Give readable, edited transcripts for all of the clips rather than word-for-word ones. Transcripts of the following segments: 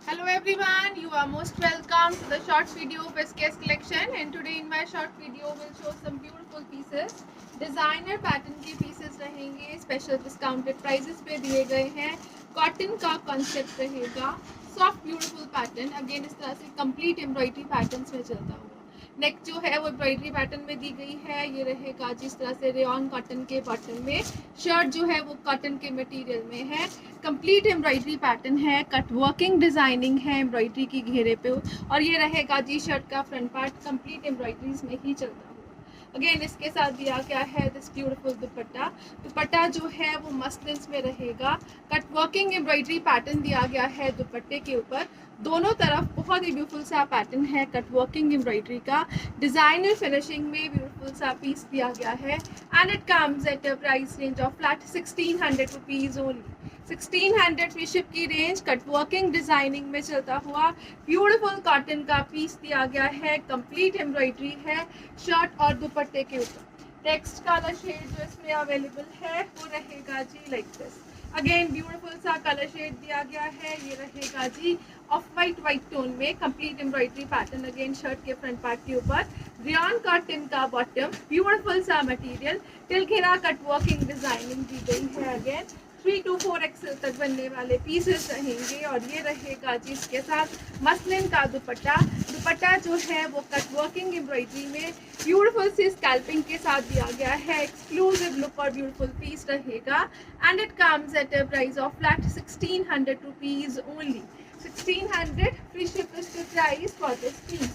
Hello everyone, you are most welcome to the short video of SKS collection, and today in my short video will show some beautiful pieces. Designer pattern के pieces रहेंगे, special discounted prices पे दिए गए हैं. Cotton का concept रहेगा, soft beautiful pattern. Again इस तरह से कंप्लीट एम्ब्रॉयडरी पैटर्न्स में चलता हुआ. नेक जो है वो एम्ब्रॉयडरी पैटर्न में दी गई है. ये रहेगा जिस तरह से रेयन कॉटन के बॉटम में. शर्ट जो है वो कॉटन के मटेरियल में है. कंप्लीट एम्ब्रॉयडरी पैटर्न है, कट वर्किंग डिजाइनिंग है एम्ब्रॉयडरी की घेरे पे. और ये रहेगा जी शर्ट का फ्रंट पार्ट, कंप्लीट एम्ब्रॉयडरीज में ही चलता है. अगेन इसके साथ दिया गया है दिस ब्यूटीफुल दुपट्टा. दुपट्टा जो है वो मसलिन्स में रहेगा. कट वर्किंग एम्ब्रॉयडरी पैटर्न दिया गया है दुपट्टे के ऊपर. दोनों तरफ बहुत ही ब्यूटीफुल सा पैटर्न है कट वर्किंग एम्ब्रॉयडरी का. डिजाइनर फिनिशिंग में ब्यूटीफुल सा पीस दिया गया है. And it comes at a price range of flat 1600 rupees only. 1600 free ship की रेंज. कट वर्किंग डिजाइनिंग में चलता हुआ ब्यूटीफुल कॉटन का पीस दिया गया है. कंप्लीट एम्ब्रॉयडरी है शर्ट और दुपट्टे के ऊपर. टेक्स्ट कलर शेड जो इसमें अवेलेबल है वो रहेगा जी लाइक दिस. अगेन ब्यूटीफुल सा कलर शेड दिया गया है. ये रहेगा जी ऑफ वाइट टोन में complete embroidery pattern. Again shirt के फ्रंट पार्ट के ऊपर रेयन कॉटन का बॉटम, ब्यूटीफुल सा मटेरियल, तिलघेरा कट वर्किंग डिजाइनिंग दी गई है. अगेन 3 to 4 एक्सेल तक बनने वाले पीसेस रहेंगे. और ये रहेगा जी इसके साथ मसलिन का दुपट्टा. दुपट्टा जो है वो कट वर्किंग एम्ब्रॉयडरी में ब्यूटीफुल सी स्कैल्पिंग के साथ दिया गया है. एक्सक्लूसिव लुक और ब्यूटीफुल पीस रहेगा. And it comes at a price of flat 1600 rupees only. 1600 free ship is the price for this piece.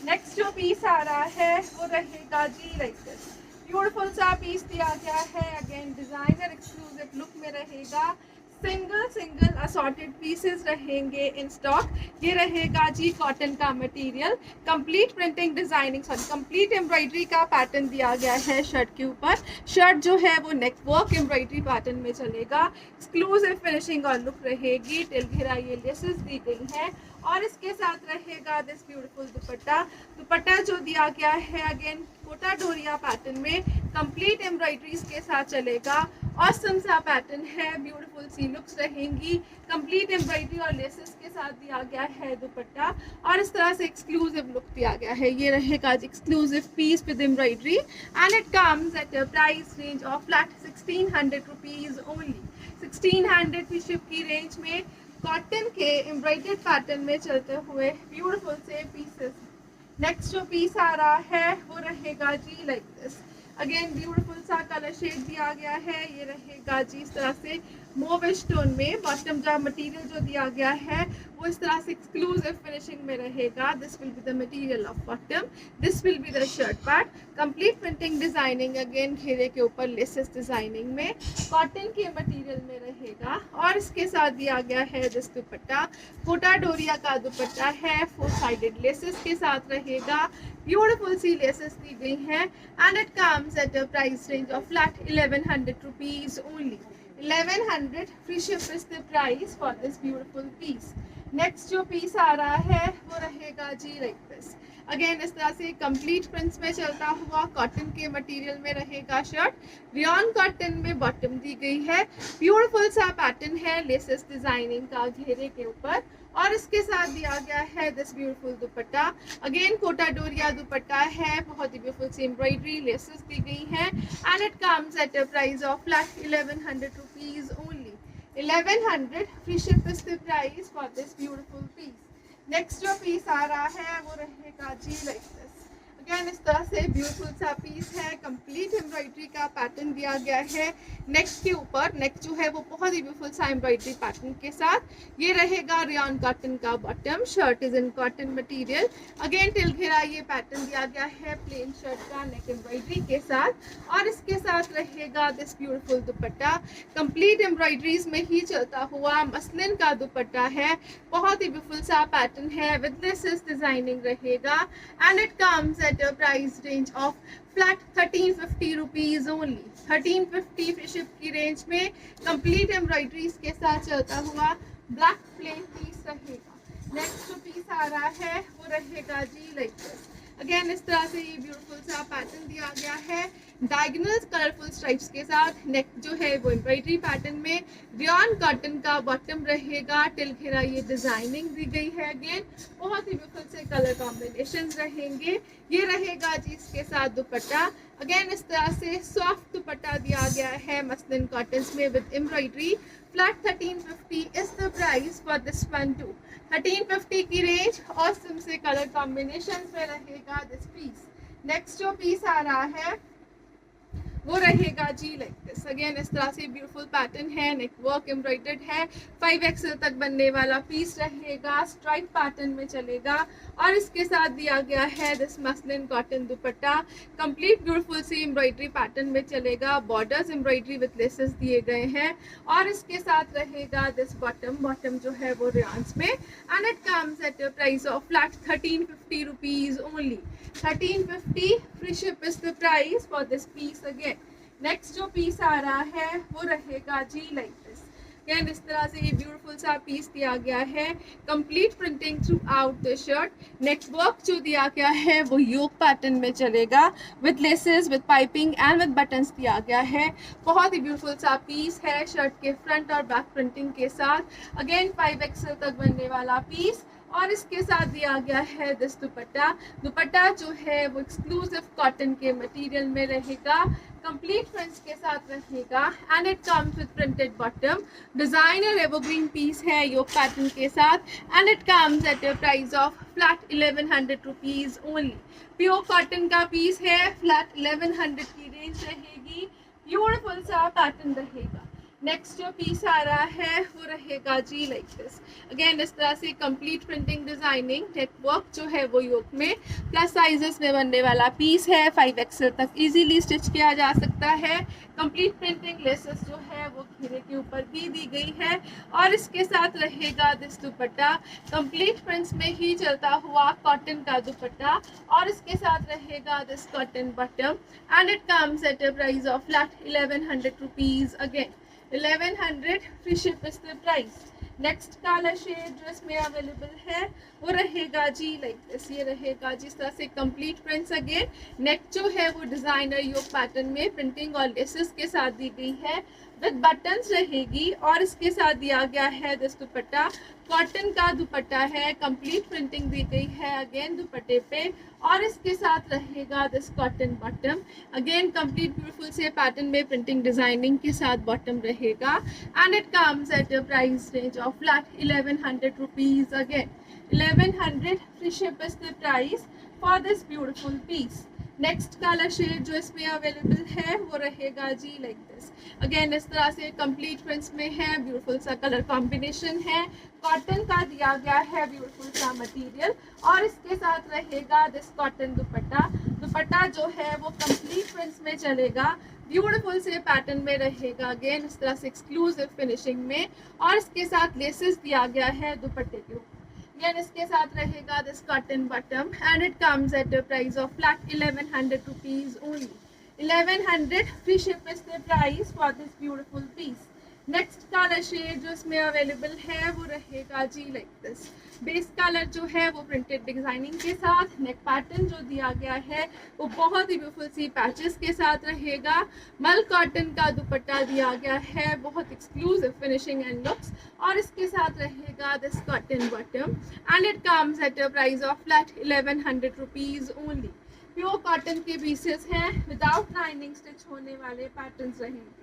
Next जो पीस आ रहा है वो रहेगा जी लाइक दिस. ब्यूटीफुल सा पीस दिया गया है. अगेन डिजाइनर एक्सक्लूसिव लुक में रहेगा. सिंगल असॉर्टेड पीसेस रहेंगे इन स्टॉक. ये रहेगा जी कॉटन का material. Complete printing designing complete embroidery का पैटर्न दिया गया है शर्ट के ऊपर. शर्ट जो है वो नेक वर्क एम्ब्रॉयडरी पैटर्न में चलेगा. एक्सक्लूसिव फिनिशिंग और लुक रहेगी. तिलघेरा ये लेसेस दी गई हैं. और इसके साथ रहेगा दिस ब्यूटीफुल दुपट्टा. दुपट्टा जो दिया गया है अगेन कोटा डोरिया पैटर्न में कंप्लीट एम्ब्रॉयडरीज के साथ चलेगा. ऑसम सा पैटर्न है. ब्यूटीफुल सी लुक्स रहेंगी. कंप्लीट एम्ब्रॉयडरी और लेसेस के साथ दिया गया है दुपट्टा. और इस तरह से एक्सक्लूसिव लुक दिया गया है. ये रहेगा exclusive peace with embroidery. And it comes at a price range of flat 1600 rupees only. 1600 की शिप की रेंज में कॉटन के एम्ब्रॉयडर्ड पैटर्न में चलते हुए ब्यूटीफुल से पीसेस. नेक्स्ट जो पीस आ रहा है वो रहेगा जी लाइक दिस. अगेन ब्यूटीफुल सा कलर शेड दिया गया है. ये रहेगा जी इस तरह से मोविश टोन में. बॉटम का मटेरियल जो दिया गया है वो इस तरह से एक्सक्लूसिव फिनिशिंग में रहेगा. This will be the material of bottom. This will be the shirt part. Complete printing designing again घेरे के ऊपर लेसेस डिजाइनिंग में कॉटन के मटेरियल में रहेगा. और इसके साथ दिया गया है दिस दुपट्टा. कोटा डोरिया का दुपट्टा है. 4 साइडेड लेसेस के साथ रहेगा. ब्यूटीफुल सी लेसेस दी गई हैं. And it comes at a price range of flat 1100 rupees only. 1100 free ship is the price for this beautiful piece. Next जो पीस आ रहा है वो रहेगा जी लाइक दिस. अगेन इस तरह से कंप्लीट प्रिंट्स में चलता हुआ कॉटन के मटेरियल में रहेगा शर्ट. रेयन कॉटन में बॉटम दी गई है. ब्यूटीफुल सा पैटर्न है लेसेस डिजाइनिंग का घेरे के ऊपर. और इसके साथ दिया गया है this beautiful dupatta. Again Kota Doria dupatta है. बहुत ही ब्यूटीफुल सी एम्ब्रॉयडरी लेसेस दी गई हैं. And it comes at a price of flat 1100 rupees only. 1100 free ship is the price for this beautiful piece. Next जो पीस आ रहा है वो रहेगा जी लाइक दिस. अगेन इस तरह से ब्यूटीफुल सा पीस है. कंप्लीट एम्ब्रॉयडरी का पैटर्न दिया गया है नेक के ऊपर. नेक जो है वो बहुत ही ब्यूटीफुल सा एम्ब्रॉयडरी पैटर्न के साथ. ये रहेगा रेयन कॉटन का bottom. Shirt is in cotton material. Again तिलघेरा ये पैटर्न दिया गया है प्लेन शर्ट का नेक एम्ब्रॉयडरी के साथ. और इसके साथ रहेगा this beautiful dupatta. Complete embroideries में ही चलता हुआ मसलिन का दुपट्टा है. बहुत ही ब्यूटीफुल सा पैटर्न है विद लेसेस डिजाइनिंग रहेगा. And it comes at a price range of flat 1350 rupees only. 1350 free ship की रेंज में कंप्लीट एम्ब्रॉयडरीज के साथ चलता हुआ ब्लैक प्लेन पीस रहेगा. नेक्स्ट जो पीस आ रहा है वो रहेगा जी लाइक दिस. अगेन इस तरह से ये ब्यूटीफुल सा पैटर्न दिया गया है. डायगोनल कलरफुल स्ट्राइप्स के साथ। नेक जो है वो एम्ब्रॉयडरी पैटर्न में, रियॉन कॉटन का बॉटम रहेगा, टिल घेरा ये डिजाइनिंग दी गई है। अगेन बहुत ही ब्यूटीफुल से कलर कॉम्बिनेशंस रहेंगे। ये रहेगा जी इसके साथ दुपट्टा। अगेन इस तरह से सॉफ्ट दुपट्टा दिया गया है मसलिन कॉटन में with embroidery. Flat 1350 is the price for this one to. 1350 की रेंज ऑसम से कलर कॉम्बिनेशन में रहेगा दिस पीस। नेक्स्ट जो पीस आ रहा है वो रहेगा जी लाइक दिस। अगेन इस तरह से ब्यूटीफुल पैटर्न है, नेक वर्क एम्ब्रॉयडर्ड है, 5XL तक बनने वाला पीस रहेगा, स्ट्राइप पैटर्न में चलेगा और इसके साथ दिया गया है this muslin cotton dupatta. Complete beautiful सी एम्ब्रॉयडरी पैटर्न में चलेगा, बॉर्डर्स एम्ब्रॉयडरी विद लेसेस दिए गए हैं और इसके साथ रहेगा दिस बॉटम जो है वो रियान्स में and it comes at a price of flat 1350 rupees only. 1350 free ship is the price for this piece. Again next जो पीस आ रहा है वो रहेगा जी लाइक दिस। अगेन इस तरह से ये ब्यूटीफुल सा पीस दिया गया है, complete printing through out the shirt. Neck work जो दिया गया है वो योक पैटर्न में चलेगा with laces with piping and with buttons दिया गया है। बहुत ही ब्यूटीफुल सा पीस है शर्ट के फ्रंट और बैक प्रिंटिंग के साथ। अगेन 5XL तक बनने वाला पीस और इसके साथ दिया गया है दिस दुपट्टा जो है वो एक्सक्लूसिव कॉटन के मटेरियल में रहेगा, कंप्लीट फ्रिंज के साथ रहेगा and it comes with printed bottom. Designer evergreen piece है योक पैटर्न के साथ and it comes at a price of flat 1100 rupees only. Pure cotton का पीस है, फ्लैट 1100 की रेंज रहेगी, ब्यूटीफुल सा पैटर्न रहेगा। नेक्स्ट जो पीस आ रहा है वो रहेगा जी लाइक दिस। अगेन इस तरह से कंप्लीट प्रिंटिंग डिजाइनिंग, नेक वर्क जो है वो योक में, प्लस साइजेस में बनने वाला पीस है, 5XL तक इजीली स्टिच किया जा सकता है। कंप्लीट प्रिंटिंग लेसेस जो है वो घेरे के ऊपर भी दी गई है और इसके साथ रहेगा दिस दुपट्टा, कंप्लीट प्रिंट्स में ही चलता हुआ कॉटन का दुपट्टा और इसके साथ रहेगा this cotton bottom and it comes at a price of flat 1100 rupees. Again 1100 free ship is the price. Next colour shade जो इसमें अवेलेबल है वो रहेगा जी लाइक दिस। ये रहेगा जिस तरह से कंप्लीट प्रिंट्स। अगेन नेक जो है वो डिजाइनर योक पैटर्न में प्रिंटिंग और लेसेस के साथ दी गई है विद बटन्स रहेगी और इसके साथ दिया गया है दिस दुपट्टा, कॉटन का दुपट्टा है, कंप्लीट प्रिंटिंग दी गई है अगेन दुपट्टे पे और इसके साथ रहेगा this cotton bottom. Again complete beautiful से पैटर्न में प्रिंटिंग डिजाइनिंग के साथ बॉटम रहेगा and it comes at a price range of flat 1100 rupees. Again 1100 free ship is the price for this beautiful piece. Next colour shade जो इसमें available है वो रहेगा जी लाइक दिस। अगेन इस तरह से कंप्लीट प्रिंट्स में है, ब्यूटीफुल सा कलर कॉम्बिनेशन है, कॉटन का दिया गया है ब्यूटीफुल सा मटेरियल और इसके साथ रहेगा दिस कॉटन दुपट्टा जो है वो कंप्लीट प्रिंट्स में चलेगा, ब्यूटीफुल से पैटर्न में रहेगा। अगेन इस तरह से एक्सक्लूसिव फिनिशिंग में और इसके साथ लेसेस दिया गया है दुपट्टे के ऊपर। Again, इसके साथ रहेगा this cotton bottom and it comes at a price of flat 1100 rupees only. 1100 free ship is the price for this beautiful piece. Next colour shade जो इसमें अवेलेबल है वो रहेगा जी लाइक दिस। बेस कलर जो है वो प्रिंटेड डिजाइनिंग के साथ, नेक पैटर्न जो दिया गया है वो बहुत ही ब्यूटीफुल सी पैचेस के साथ रहेगा, मल कॉटन का दुपट्टा दिया गया है, बहुत एक्सक्लूसिव फिनिशिंग एंड लुक्स और इसके साथ रहेगा this cotton bottom and it comes at a price of flat 1100 rupees only. Pure cotton के पीसेस हैं, विदाउट लाइनिंग स्टिच होने वाले पैटर्न्स रहेंगे।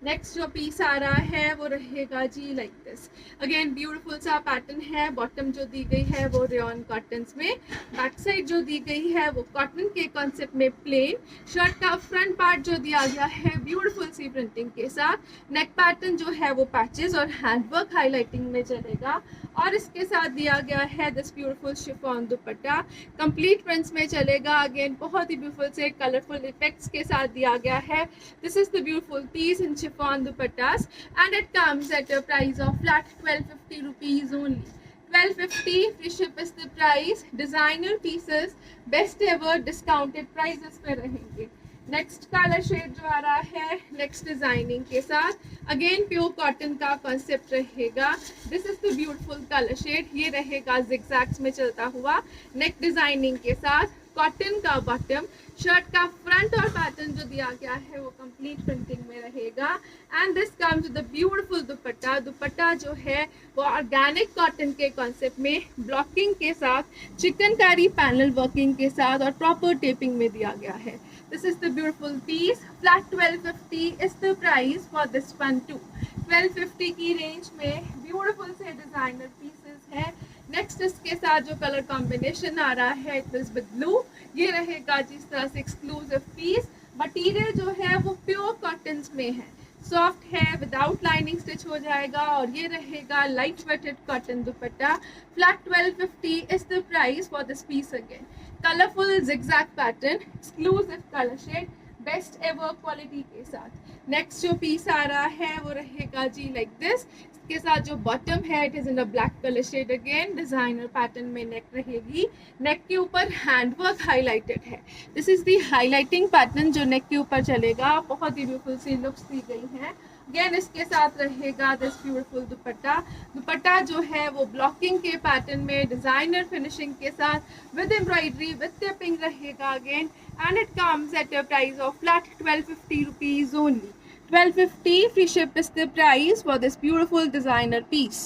नेक्स्ट जो पीस आ रहा है वो रहेगा जी लाइक दिस। अगेन ब्यूटीफुल सा पैटर्न है, बॉटम जो दी गई है वो रेयॉन कॉटन में, बैक साइड जो दी गई है वो कॉटन के कॉन्सेप्ट में प्लेन, शर्ट का फ्रंट पार्ट जो दिया गया है ब्यूटीफुल सी प्रिंटिंग के साथ, नेक पैटर्न जो है वो पैचेस और हैंडवर्क हाईलाइटिंग में चलेगा और इसके साथ दिया गया है this beautiful chiffon dupatta, complete prints में चलेगा। अगेन बहुत ही ब्यूटीफुल से कलरफुल इफेक्ट्स के साथ दिया गया है। This is the beautiful piece in chiffon dupattas and it comes at a price of flat 1250 rupees only. 1250 free ship is the price. Designer pieces best ever discounted prices पे रहेंगे। Next colour shade जो आ रहा है next designing के साथ, again pure cotton का concept रहेगा। This is the beautiful colour shade, ये रहेगा जिगजैग्स में चलता हुआ नेक डिजाइनिंग के साथ, कॉटन का बॉटम, शर्ट का फ्रंट और पैटर्न जो दिया गया है वो कंप्लीट प्रिंटिंग में रहेगा। And this comes with the beautiful दुपट्टा। दुपट्टा जो है वो ऑर्गेनिक कॉटन के कॉन्सेप्ट में ब्लॉकिंग के साथ, चिकनकारी पैनल वर्किंग के साथ और प्रॉपर टेपिंग में दिया गया है। This is the beautiful piece. Flat 1250 is the price for this one too. 1250 की रेंज में ब्यूटीफुल से डिजाइनर पीसेस है। नेक्स्ट इसके साथ जो कलर कॉम्बिनेशन आ रहा है इट इज विद ब्लू। ये रहेगा जिस तरह से एक्सक्लूसिव पीस। मटीरियल जो है वो प्योर कॉटन में है, सॉफ्ट है, विदाउट लाइनिंग स्टिच हो जाएगा और ये रहेगा light weighted cotton dupatta. Flat 1250 is the price for this piece again. Colourful zigzag pattern, exclusive colour shade, best ever quality के साथ। नेक्स्ट जो पीस आ रहा है वो रहेगा जी लाइक दिस। इसके साथ जो बॉटम है it is in a black colour shade, again designer pattern में नेक रहेगी। नेक के ऊपर हैंडवर्क हाईलाइटेड है। This is the highlighting pattern जो नेक के ऊपर चलेगा। बहुत ही ब्यूटीफुल सी लुक्स दी गई हैं। अगेन इसके साथ रहेगा दिस ब्यूटीफुल दुपट्टा। दुपट्टा जो है वो ब्लॉकिंग के पैटर्न में डिजाइनर फिनिशिंग के साथ विद एम्ब्रॉयडरी विद टेपिंग रहेगा again. And it comes at a price of flat 1250 rupees only. 1250 free ship is the price for this beautiful designer piece.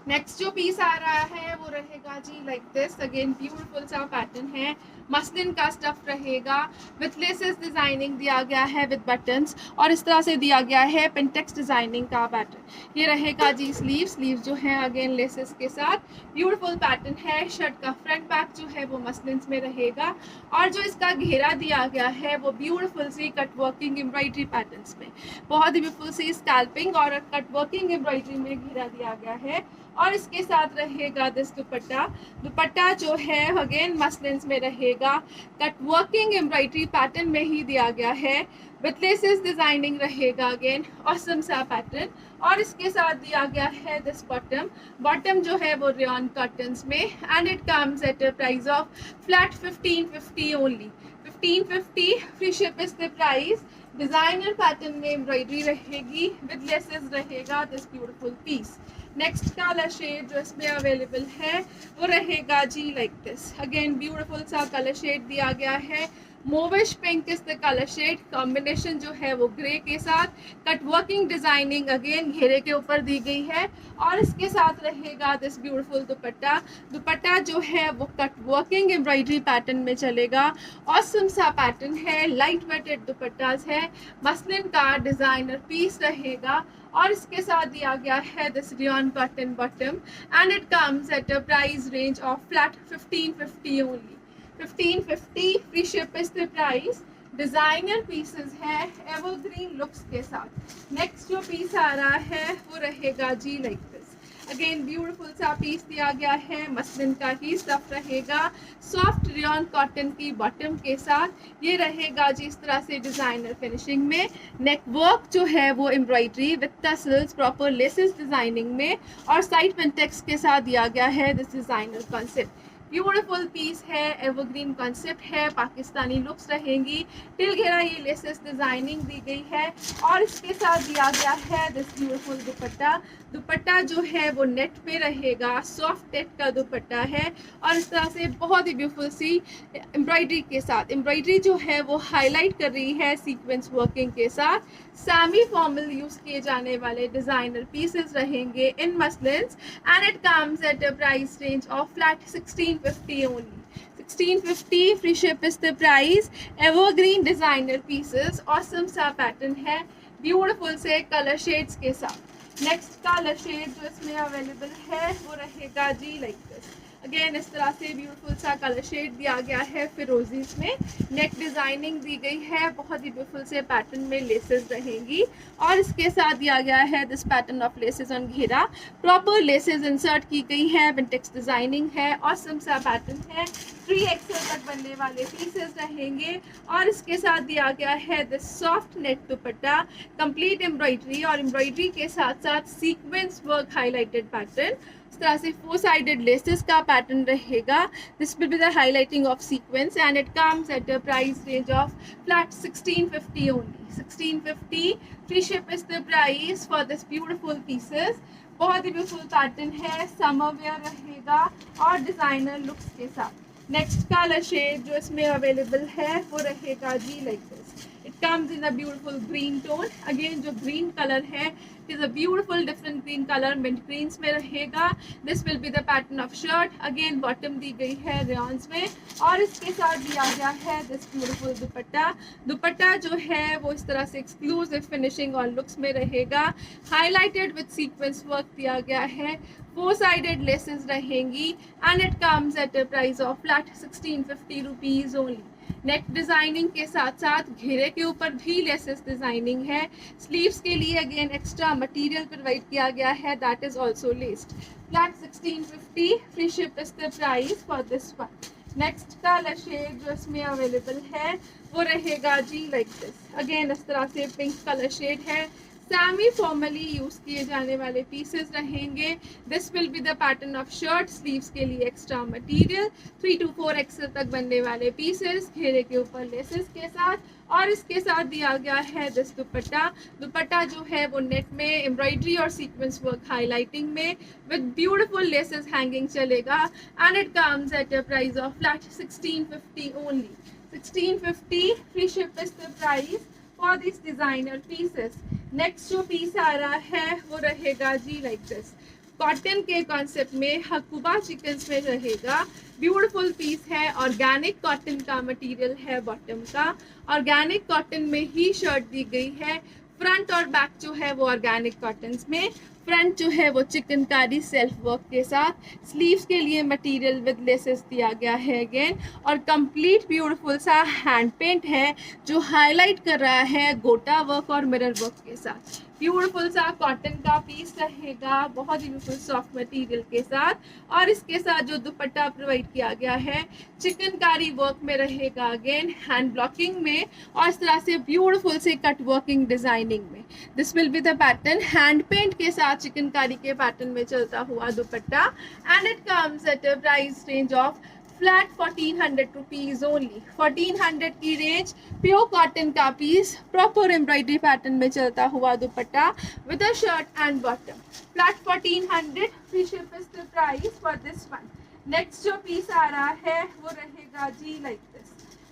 Next जो piece आ रहा है वो रहेगा जी लाइक दिस। अगेन ब्यूटीफुल सा pattern है, मसलिन का स्टफ रहेगा, विथ लेसेस डिजाइनिंग दिया गया है विद बटन्स और इस तरह से दिया गया है पेंटेक्स डिजाइनिंग का पैटर्न। ये रहेगा जी स्लीव जो है अगेन लेसेस के साथ। ब्यूटीफुल पैटर्न है। शर्ट का फ्रंट बैक जो है वो मसलिन में रहेगा और जो इसका घेरा दिया गया है वो ब्यूटीफुल सी कट वर्किंग एम्ब्रॉयडरी पैटर्न्स में, बहुत ही ब्यूटीफुल सी स्कैल्पिंग और कट वर्किंग एम्ब्रॉयडरी में घेरा दिया गया है। और इसके साथ रहेगा दिस दुपट्टा। दुपट्टा जो है अगेन मसलिन्स में रहेगा, कट वर्किंग एम्ब्रॉयडरी पैटर्न में ही दिया गया है, विथ लेसेस डिजाइनिंग रहेगा अगेन ऑसम सा पैटर्न। और इसके साथ दिया गया है दिस बॉटम। बॉटम जो है वो रेयॉन कॉटन्स में and it comes at a price of flat 1550 only. 1550 free ship is the price. Designer pattern में एम्ब्रॉयडरी रहेगी, विद लेसेस रहेगा this beautiful piece. Next colour shade जो इसमें अवेलेबल है वो रहेगा जी लाइक दिस। अगेन ब्यूटीफुल सा कलर शेड दिया गया है। Mauvish pink is the colour shade. Combination जो है वो ग्रे के साथ, कट वर्किंग डिजाइनिंग अगेन घेरे के ऊपर दी गई है और इसके साथ रहेगा दिस ब्यूटीफुल दुपट्टा। दुपट्टा जो है वो कट वर्किंग एम्ब्रॉयडरी पैटर्न में चलेगा। ऑसम सा पैटर्न है, लाइट वेटेड दुपट्टास है, मसलिन का डिजाइनर पीस रहेगा और इसके साथ दिया गया है this rayon cotton bottom and it comes at a price range of flat 1550 only. 1550 free ship is the price. Designer pieces है एवरग्रीन लुक्स के साथ। नेक्स्ट जो पीस आ रहा है वो रहेगा जी लाइक दिस। अगेन ब्यूटीफुल सा पीस दिया गया है, मसलिन का ही स्टफ रहेगा, सॉफ्ट रेयॉन कॉटन की बॉटम के साथ। ये रहेगा जी इस तरह से डिजाइनर फिनिशिंग में। नेक वर्क जो है वो embroidery with tassels, proper laces designing में और साइड पेंटेक्स के साथ दिया गया है this designer concept. Beautiful piece है, एवरग्रीन कॉन्सेप्ट है, पाकिस्तानी लुक्स रहेंगी। टिल घेरा ये लेसेस डिजाइनिंग दी गई है और इसके साथ दिया गया है दिस ब्यूटीफुल दुपट्टा। दुपट्टा जो है वो नेट पे रहेगा, सॉफ्ट नेट का दुपट्टा है और इस तरह से बहुत ही ब्यूटीफुल सी एम्ब्रॉयडरी के साथ। एम्ब्रॉयडरी जो है वो हाईलाइट कर रही है सीक्वेंस वर्किंग के साथ। सेमी फॉर्मल यूज किए जाने वाले डिजाइनर पीसेस रहेंगे in muslins and it comes at a price range of flat 1650 only. 1650 free ship is the price. Evergreen designer pieces, awesome सा पैटर्न है, ब्यूटीफुल से कलर शेड्स के साथ। नेक्स्ट कलर शेड जो इसमें अवेलेबल है वो रहेगा जी लाइक दिस। अगेन इस तरह से ब्यूटीफुल सा कलर शेड दिया गया है फिरोजीज में। नेक डिजाइनिंग दी गई है, बहुत ही ब्यूटीफुल से पैटर्न में लेसेस रहेंगी और इसके साथ दिया गया है this pattern of laces on घेरा। प्रॉपर लेसेस इंसर्ट की गई है, पेंटेक्स डिजाइनिंग है, ऑसम सा पैटर्न है। 3XL तक बनने वाले पीसेस रहेंगे और इसके साथ दिया गया है this soft net dupatta, complete embroidery और एम्ब्रॉयडरी के साथ साथ सीक्वेंस वर्क हाईलाइटेड पैटर्न। इस तरह से 4 साइडेड लेसेस का पैटर्न रहेगा। This will be the highlighting of sequence and it comes at a price range of flat 1650 only. 1650 free ship is the price for this beautiful pieces. बहुत ही beautiful pattern है, summer wear रहेगा और designer looks के साथ। Next colour shade जो इसमें available है वो रहेगा जी like this. It comes in a beautiful green tone. Again जो green color है, it is a beautiful different green color, mint greens में रहेगा. This will be the pattern of shirt. Again bottom दी गई है rayons में और इसके साथ दिया गया है this beautiful दुपट्टा. दुपट्टा जो है वो इस तरह से exclusive finishing और looks में रहेगा. Highlighted with sequence work दिया गया है. 4-sided laces रहेंगी and it comes at a price of flat 1650 rupees only. Neck designing के साथ साथ घेरे के ऊपर भी लेसेस डिजाइनिंग है. स्लीव्स के लिए अगेन एक्स्ट्रा मटेरियल प्रोवाइड किया गया है, that is also laced. Flat 1650. Free ship is the price for this one. Next colour shade जो इसमें अवेलेबल है वो रहेगा जी लाइक दिस. अगेन इस तरह से पिंक कलर शेड है. सेमी फॉर्मली यूज किए जाने वाले पीसेस रहेंगे. This will be the pattern of shirt. Sleeves के लिए एक्स्ट्रा मटेरियल. 3 to 4 एक्सेल तक बनने वाले पीसेस घेरे के ऊपर लेसेस के साथ और इसके साथ दिया गया है दिस दुपट्टा. दुपट्टा जो है वो नेट में एम्ब्रॉयडरी और सीक्वेंस वर्क हाईलाइटिंग में विद ब्यूटीफुल लेसेस हैंगिंग चलेगा and it comes at a price of flat 1650 only. 1650. Free ship is the price for this designer pieces. Next जो पीस आ रहा है वो रहेगा जी लाइक दिस. कॉटन के कॉन्सेप्ट में हकुबा चिकन्स में रहेगा. ब्यूटीफुल पीस है. ऑर्गेनिक कॉटन का मटेरियल है बॉटम का. ऑर्गेनिक कॉटन में ही शर्ट दी गई है. फ्रंट और बैक जो है वो ऑर्गेनिक कॉटन में. फ्रंट जो है वो चिकनकारी सेल्फ वर्क के साथ. स्लीव्स के लिए मटेरियल विद लेसेस दिया गया है अगेन और कंप्लीट ब्यूटीफुल सा हैंड पेंट है जो हाईलाइट कर रहा है गोटा वर्क और मिरर वर्क के साथ. ब्यूटीफुल सा कॉटन का पीस रहेगा बहुत ही ब्यूटीफुल सॉफ्ट मटेरियल के साथ और इसके साथ जो दुपट्टा प्रोवाइड किया गया है चिकनकारी वर्क में रहेगा अगेन हैंड ब्लॉकिंग में और इस तरह से ब्यूटीफुल से कट वर्किंग डिजाइनिंग में. This will be the pattern. Hand paint के साथ चिकनकारी के पैटर्न में चलता हुआ dupatta and it comes at a price range of flat 1400 rupees only. 1400 की रेंज. प्योर कॉटन का पीस प्रॉपर एम्ब्रॉयडरी पैटर्न में चलता हुआ dupatta with a shirt and bottom. Flat 1400. Free ship is the price for this one. Next जो piece आ रहा है वो रहेगा जी लाइक दिस.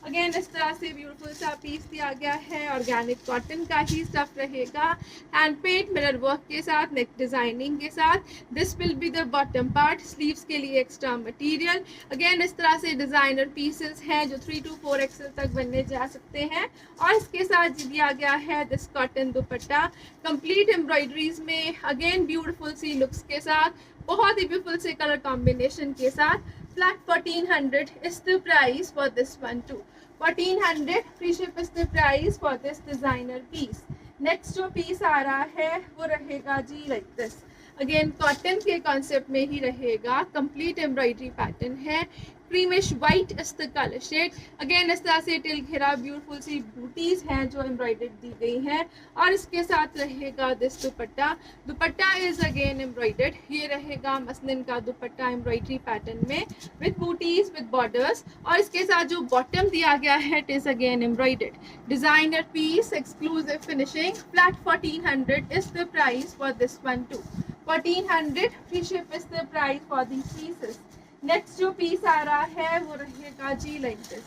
अगेन इस तरह से ब्यूटीफुल सा पीस दिया गया है. ऑर्गेनिक कॉटन का ही स्टफ रहेगा. हैंड पेंट मिरर वर्क के साथ नेक डिजाइनिंग के साथ. This will be the bottom part. Sleeves के लिए एक्स्ट्रा मटेरियल. अगेन इस तरह से डिजाइनर पीसेस हैं जो 3 to 4 एक्सेल तक बनने जा सकते हैं और इसके साथ दिया गया है this cotton dupatta complete embroideries में. अगेन ब्यूटीफुल सी लुक्स के साथ बहुत ही ब्यूटीफुल से कलर कॉम्बिनेशन के साथ. Flat 1400 is the price for this one too. 1400. Free ship is the price for this designer piece. Next जो piece आ रहा है वो रहेगा जी like this. अगेन कॉटन के कॉन्सेप्ट में ही रहेगा. कंप्लीट एम्ब्रॉयडरी पैटर्न है. Creamish white is the colour shade. Again इस तरह से टिल घेरा ब्यूटीफुल सी बूटीज हैं जो एम्ब्रॉयडर्ड दी गई हैं और इसके साथ रहेगा this dupatta. Dupatta is again embroidered. ये रहेगा मसलिन का दुपट्टा एम्ब्रॉयडरी पैटर्न में विद बूटीज विद बॉर्डर्स और इसके साथ जो बॉटम दिया गया है it is again embroidered. Designer piece exclusive finishing. Flat 1400 is the price for this one too. 1400. Free ship is the price for these pieces. Next जो पीस आ रहा है वो रहेगा जी लाइक दिस.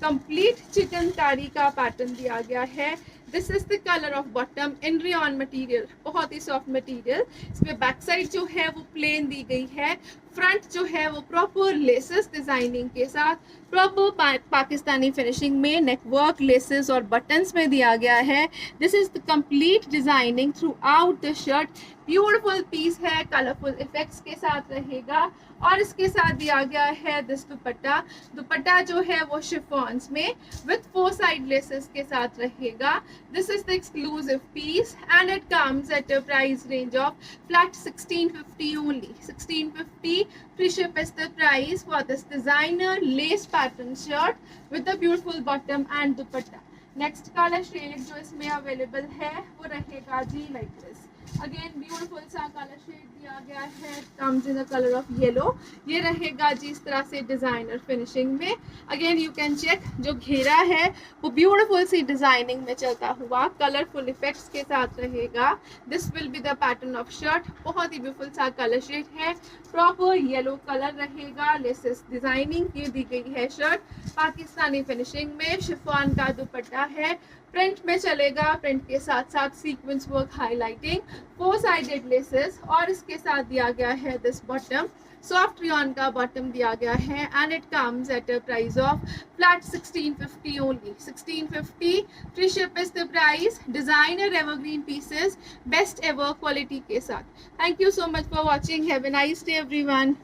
कंप्लीट चिकनकारी का पैटर्न दिया गया है. This is the colour of bottom in rayon material. बहुत ही सॉफ्ट मटेरियल. इसमें बैक साइड जो है वो प्लेन दी गई है. फ्रंट जो है वो प्रॉपर लेसेस डिजाइनिंग के साथ प्रॉपर पाकिस्तानी फिनिशिंग में नेकवर्क लेसेस और बटन्स में दिया गया है. This is the complete designing throughout the shirt. Beautiful piece है. कलरफुल इफेक्ट्स के साथ रहेगा और इसके साथ दिया गया है दिस दुपट्टा. दुपट्टा जो है वो शिफॉन्स में विद 4 साइड लेसेस के साथ रहेगा. This is the exclusive piece and it comes at a price range of flat 1650 only. 1650. Free ship is the price for this designer lace pattern shirt with the beautiful bottom and dupatta. Next color shade जो इसमें available है वो रहेगा जी like this. Again beautiful सा colour shade दिया गया है, comes in the colour of yellow. ये रहेगा जी इस तरह से डिजाइनर फिनिशिंग में। अगेन यू कैन चेक, जो घेरा है वो ब्यूटीफुल सी डिजाइनिंग में चलता हुआ कलरफुल इफेक्ट्स के साथ रहेगा। This will be the pattern of shirt. बहुत ही ब्यूटीफुल सा कलर शेड है, प्रॉपर येलो कलर रहेगा, लेसेस डिजाइनिंग की दी गई है शर्ट पाकिस्तानी फिनिशिंग में। शिफॉन का दुपट्टा है, प्रिंट में चलेगा, प्रिंट के साथ साथ sequence work, highlighting, 4 sided laces, और इसके साथ दिया गया है दिस बॉटम, सॉफ्ट रियॉन का बॉटम दिया गया है, and it comes at a price of flat 1650 only. 1650, free ship is the price. Designer evergreen pieces, best ever quality के साथ। Thank you so much for watching, have a nice day everyone.